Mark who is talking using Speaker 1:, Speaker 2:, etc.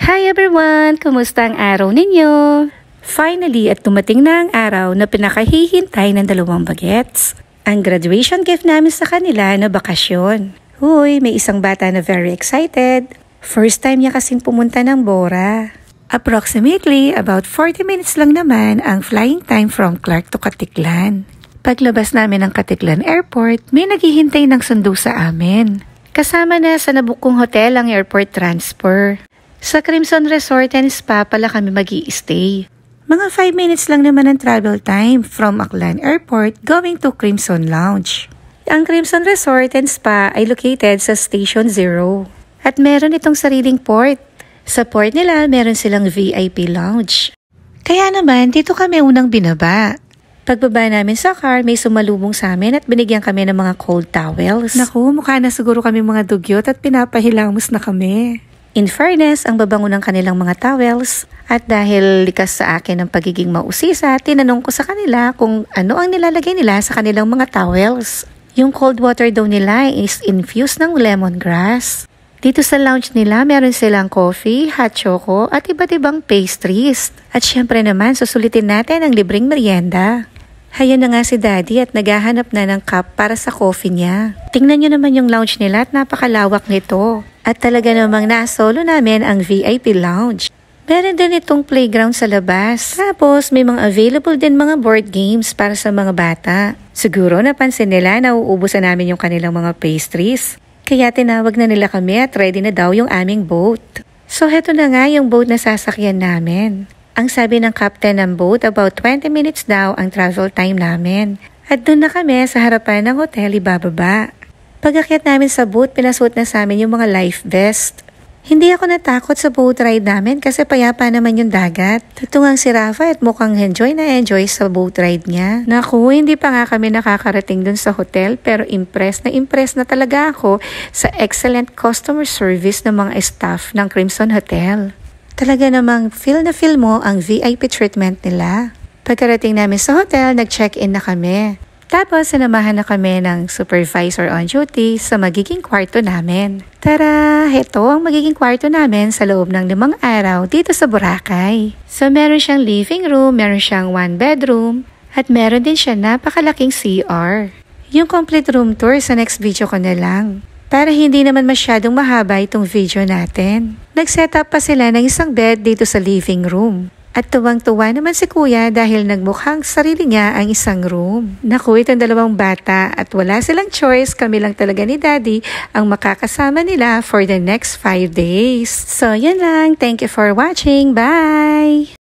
Speaker 1: Hi everyone! Kumusta ang araw ninyo? Finally, at dumating na ang araw na pinakahihintay ng dalawang bagets. Ang graduation gift namin sa kanila na bakasyon. Huy, may isang bata na very excited. First time niya kasing pumunta ng Bora. Approximately, about 40 minutes lang naman ang flying time from Clark to Katiklan. Paglabas namin ng Katiklan Airport, may naghihintay ng sundo sa amin. Kasama na sa nabukong hotel ang airport transfer. Sa Crimson Resort and Spa pala kami mag-i-stay. Mga 5 minutes lang naman ang travel time from Aklan Airport going to Crimson Lounge. Ang Crimson Resort and Spa ay located sa Station 0 at meron itong sariling port. Sa port nila meron silang VIP lounge. Kaya naman dito kami unang binaba. Pagbaba namin sa car, may sumalubong sa amin at binigyan kami ng mga cold towels. Naku, mukha na siguro kami mga dugyot at pinapahilamos na kami. In fairness, ang babango ng kanilang mga towels at dahil likas sa akin ang pagiging mausisa, tinanong ko sa kanila kung ano ang nilalagay nila sa kanilang mga towels. Yung cold water daw nila is infused ng lemongrass. Dito sa lounge nila, meron silang coffee, hot choco at iba't ibang pastries. At syempre naman, susulitin natin ang libreng merienda. Hayan na nga si Daddy at naghahanap na ng cup para sa coffee niya. Tingnan nyo naman yung lounge nila at napakalawak nito. At talaga namang nasolo namin ang VIP lounge. Meron din itong playground sa labas. Tapos may mga available din mga board games para sa mga bata. Siguro napansin nila na uubusan namin yung kanilang mga pastries. Kaya tinawag na nila kami at ready na daw yung aming boat. So heto na nga yung boat na sasakyan namin. Ang sabi ng captain ng boat, about 20 minutes daw ang travel time namin. At doon na kami sa harapan ng hotel ibababa. Pag-akyat namin sa boat, pinasuot na sa amin yung mga life vest. Hindi ako natakot sa boat ride namin kasi payapa naman yung dagat. Tutungang si Rafa at mukhang enjoy sa boat ride niya. Naku, hindi pa nga kami nakakarating dun sa hotel pero impressed na talaga ako sa excellent customer service ng mga staff ng Crimson Hotel. Talaga namang feel na feel mo ang VIP treatment nila. Pagkarating namin sa hotel, nag-check-in na kami. Tapos, sinamahan na kami ng supervisor on duty sa magiging kwarto namin. Tara! Heto ang magiging kwarto namin sa loob ng 5 araw dito sa Boracay. So, meron siyang living room, meron siyang 1 bedroom, at meron din siya napakalaking CR. Yung complete room tour sa next video ko na lang. Para hindi naman masyadong mahaba itong video natin. Nag-set up pa sila ng isang bed dito sa living room. At tuwang-tuwa naman si Kuya dahil nagmukhang sarili niya ang isang room. Naku, itong 2 bata at wala silang choice, kami lang talaga ni Daddy ang makakasama nila for the next 5 days. So, yan lang. Thank you for watching. Bye!